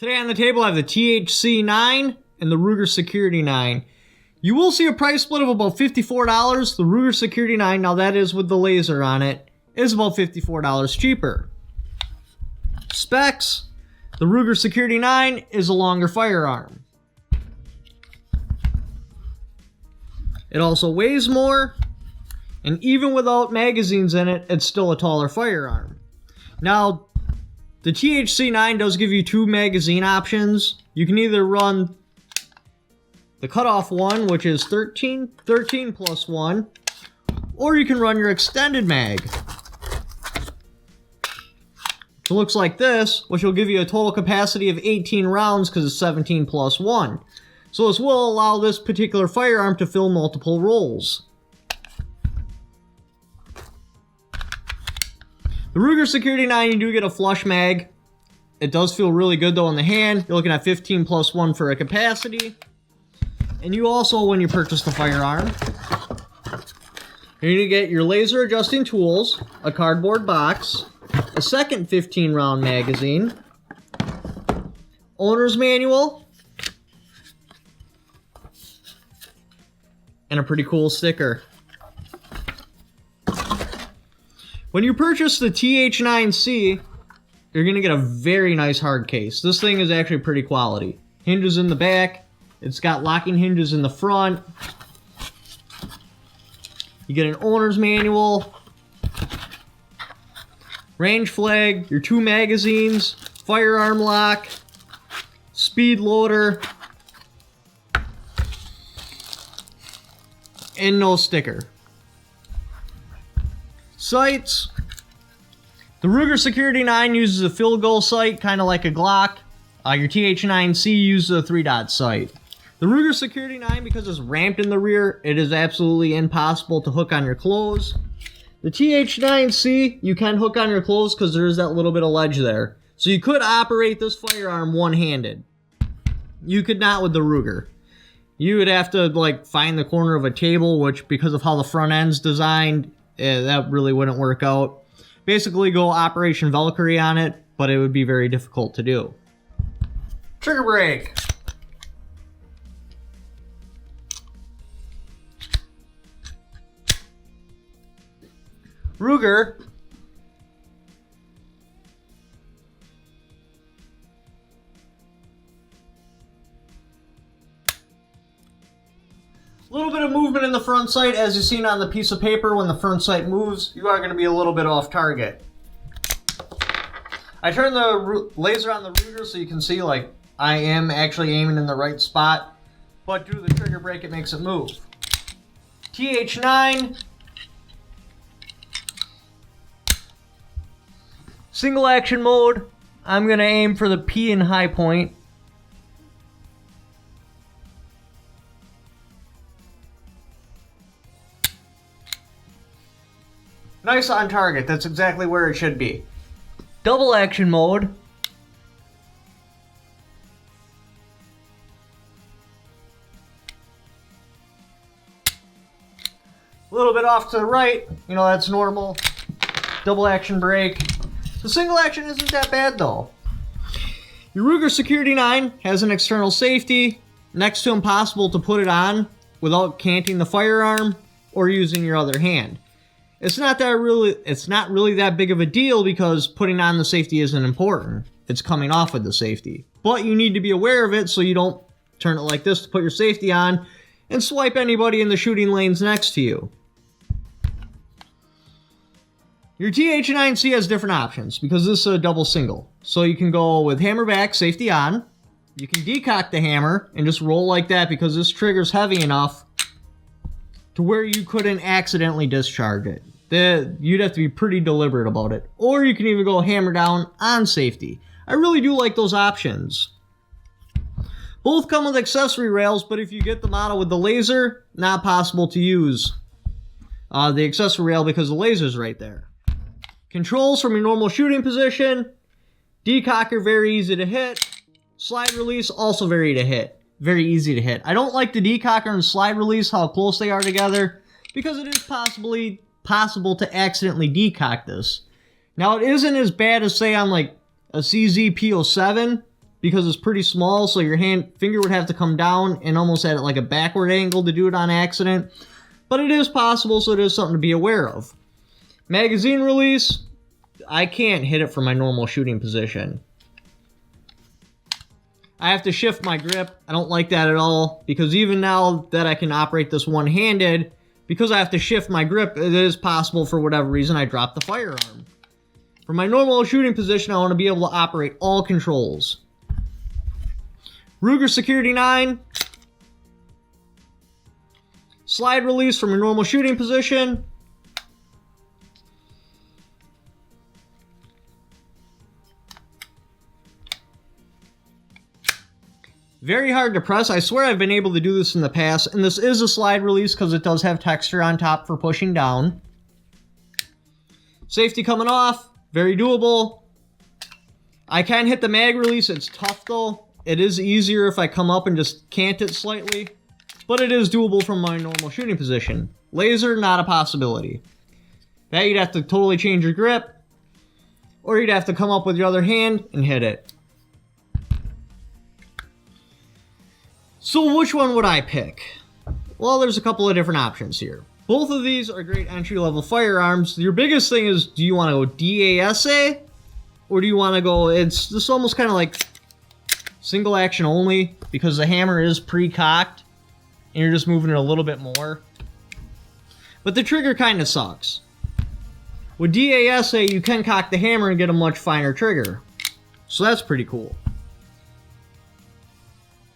Today on the table I have the THC 9 and the Ruger Security 9. You will see a price split of about $54. The Ruger Security 9, now that is with the laser on it, is about $54 cheaper. Specs: the Ruger Security 9 is a longer firearm. It also weighs more, and even without magazines in it, it's still a taller firearm. Now, the THC 9 does give you two magazine options. You can either run the cutoff one, which is 13 plus 1, or you can run your extended mag. It looks like this, which will give you a total capacity of 18 rounds because it's 17 plus 1. So this will allow this particular firearm to fill multiple roles. The Ruger Security 9, you do get a flush mag. It does feel really good though in the hand. You're looking at 15 plus 1 for a capacity. And you also, when you purchase the firearm, you're going to get your laser adjusting tools, a cardboard box, a second 15 round magazine, owner's manual, and a pretty cool sticker. When you purchase the TH9C, you're going to get a very nice hard case. This thing is actually pretty quality. Hinges in the back. It's got locking hinges in the front. You get an owner's manual, range flag, your two magazines, firearm lock, speed loader, and no sticker. Sights: the Ruger Security 9 uses a field goal sight, kind of like a Glock. Your TH9C uses a 3-dot sight. The Ruger Security 9, because it's ramped in the rear, it is absolutely impossible to hook on your clothes. The TH9C, you can hook on your clothes because there is that little bit of ledge there. So you could operate this firearm one-handed. You could not with the Ruger. You would have to find the corner of a table, which because of how the front end's designed, that really wouldn't work out. Basically go Operation Valkyrie on it, but it would be very difficult to do. Trigger brake. Ruger a little bit of movement in the front sight, as you've seen on the piece of paper. When the front sight moves, you are going to be a little bit off target. I turned the laser on the Ruger so you can see I am actually aiming in the right spot, but due to the trigger brake it makes it move. TH9, single action mode. I'm going to aim for the P in high point. Nice on target. That's exactly where it should be. Double action mode. A little bit off to the right. You know, that's normal. Double action brake. The single action isn't that bad though. Your Ruger Security 9 has an external safety. Next to impossible to put it on without canting the firearm or using your other hand. It's not really that big of a deal because putting on the safety isn't important. It's coming off with the safety. But you need to be aware of it so you don't turn it like this to put your safety on and swipe anybody in the shooting lanes next to you. Your TH9C has different options because this is a double single. So you can go with hammer back, safety on. You can decock the hammer and just roll like that because this trigger's heavy enough to where you couldn't accidentally discharge it. You'd have to be pretty deliberate about it. Or you can even go hammer down on safety. I really do like those options. Both come with accessory rails, but if you get the model with the laser, not possible to use the accessory rail because the laser's right there. Controls from your normal shooting position. Decocker, very easy to hit. Slide release, also very easy to hit. I don't like the decocker and slide release, how close they are together, because it is possible to accidentally decock this. Now, it isn't as bad as, say, on a CZ P.O 7, because it's pretty small, so your finger would have to come down and almost at like a backward angle to do it on accident. But it is possible, so it is something to be aware of. Magazine release, I can't hit it from my normal shooting position. I have to shift my grip. I don't like that at all, because even now that I can operate this one-handed, because I have to shift my grip, it is possible for whatever reason I drop the firearm. For my normal shooting position, I want to be able to operate all controls. Ruger Security 9. Slide release from your normal shooting position. Very hard to press. I swear I've been able to do this in the past, and this is a slide release because it does have texture on top for pushing down. Safety coming off, very doable. I can hit the mag release. It's tough though. It is easier if I come up and just cant it slightly, but it is doable from my normal shooting position. Laser, not a possibility. That you'd have to totally change your grip, or you'd have to come up with your other hand and hit it. So which one would I pick? Well, there's a couple of different options here. Both of these are great entry-level firearms. Your biggest thing is, do you want to go DASA? Or do you want to go, it's just almost kind of like single action only, because the hammer is pre-cocked, and you're just moving it a little bit more. But the trigger kind of sucks. With DASA, you can cock the hammer and get a much finer trigger. So that's pretty cool.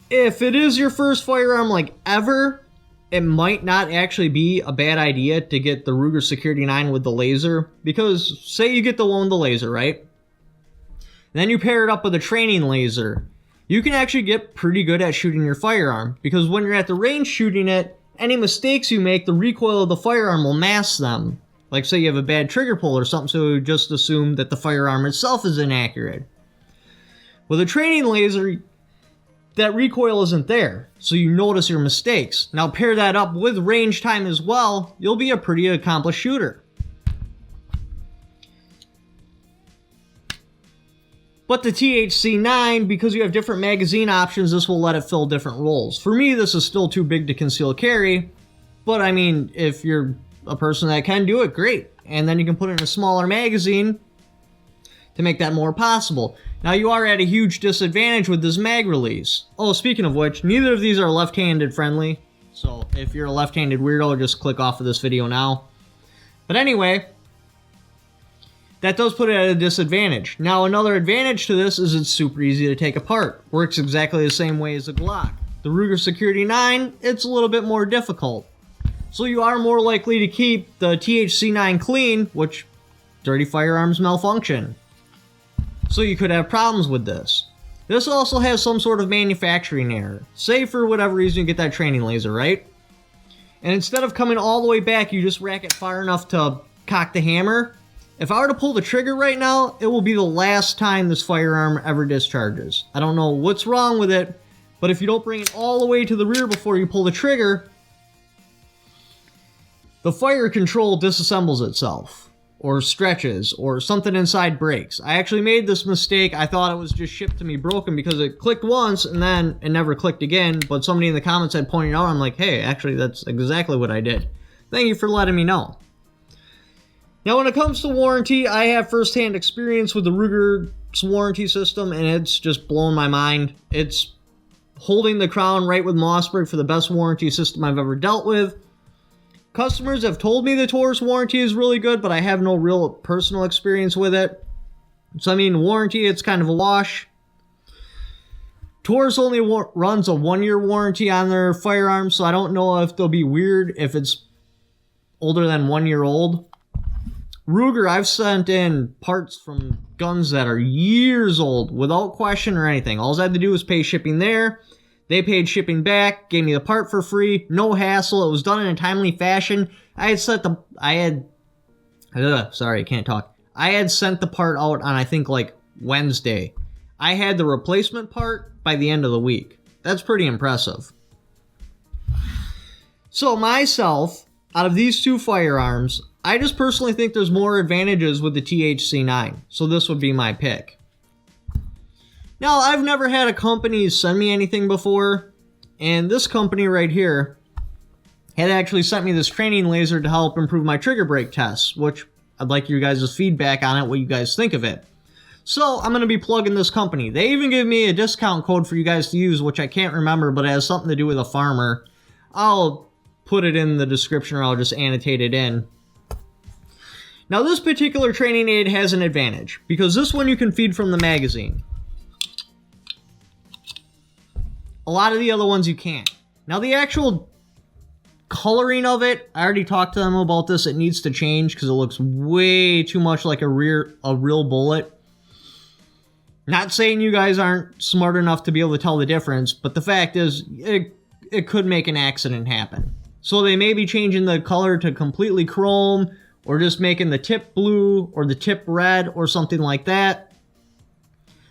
If it is your first firearm like ever, it might not actually be a bad idea to get the Ruger Security 9 with the laser, because say you get the one with the laser, right? And then you pair it up with a training laser. You can actually get pretty good at shooting your firearm, because when you're at the range shooting it, any mistakes you make, the recoil of the firearm will mask them. Like say you have a bad trigger pull or something, so just assume that the firearm itself is inaccurate. With a training laser, that recoil isn't there, so you notice your mistakes. Now pair that up with range time as well, you'll be a pretty accomplished shooter. But the THC-9, because you have different magazine options, this will let it fill different roles. For me, this is still too big to conceal carry, but I mean, if you're a person that can do it, great. And then you can put it in a smaller magazine to make that more possible. Now you are at a huge disadvantage with this mag release. Oh, speaking of which, neither of these are left-handed friendly. So if you're a left-handed weirdo, just click off of this video now. But anyway, that does put it at a disadvantage. Now another advantage to this is it's super easy to take apart. Works exactly the same way as a Glock. The Ruger Security 9, it's a little bit more difficult. So you are more likely to keep the THC-9 clean, which dirty firearms malfunction. So you could have problems with this. This also has some sort of manufacturing error. Say for whatever reason you get that training laser, right? And instead of coming all the way back, you just rack it far enough to cock the hammer. If I were to pull the trigger right now, it will be the last time this firearm ever discharges. I don't know what's wrong with it, but if you don't bring it all the way to the rear before you pull the trigger, the fire control disassembles itself. Or stretches, or something inside breaks. I actually made this mistake. I thought it was just shipped to me broken because it clicked once and then it never clicked again, but somebody in the comments had pointed out, I'm like, hey, actually that's exactly what I did. Thank you for letting me know. Now when it comes to warranty, I have first-hand experience with the Ruger's warranty system, and it's just blown my mind. It's holding the crown right with Mossberg for the best warranty system I've ever dealt with. Customers have told me the Taurus warranty is really good, but I have no real personal experience with it. So I mean, warranty, it's kind of a wash. Taurus only runs a 1-year warranty on their firearms, so I don't know if they'll be weird if it's older than 1 year old. Ruger, I've sent in parts from guns that are years old without question or anything. All I had to do was pay shipping there. They paid shipping back, gave me the part for free, no hassle. It was done in a timely fashion. I had sent the part out on, I think, like Wednesday. I had the replacement part by the end of the week. That's pretty impressive. So myself, out of these two firearms, I just personally think there's more advantages with the THC-9. So this would be my pick. Now, I've never had a company send me anything before, and this company right here had actually sent me this training laser to help improve my trigger brake tests, which I'd like your guys' feedback on it, what you guys think of it. So, I'm going to be plugging this company. They even give me a discount code for you guys to use, which I can't remember, but it has something to do with a farmer. I'll put it in the description, or I'll just annotate it in. Now, this particular training aid has an advantage, because this one you can feed from the magazine. A lot of the other ones you can't. Now, the actual coloring of it, I already talked to them about this. It needs to change because it looks way too much like a real bullet. Not saying you guys aren't smart enough to be able to tell the difference, but the fact is, it could make an accident happen. So they may be changing the color to completely chrome, or just making the tip blue, or the tip red, or something like that.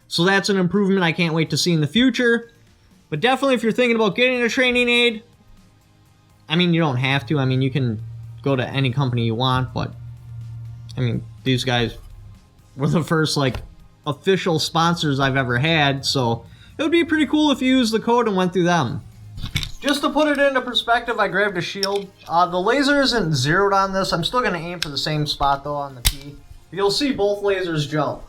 So that's an improvement I can't wait to see in the future. But definitely, if you're thinking about getting a training aid, I mean, you don't have to. I mean, you can go to any company you want, but I mean, these guys were the first, like, official sponsors I've ever had, so it would be pretty cool if you used the code and went through them. Just to put it into perspective, I grabbed a shield. The laser isn't zeroed on this. I'm still going to aim for the same spot, though, on the P. You'll see both lasers jump.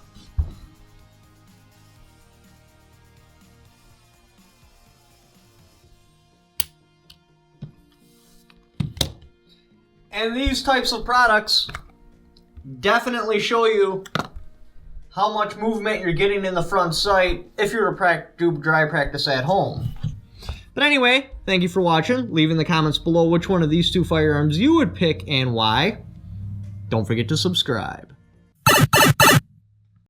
And these types of products definitely show you how much movement you're getting in the front sight if you're to do dry practice at home. But anyway, thank you for watching. Leave in the comments below which one of these two firearms you would pick and why. Don't forget to subscribe.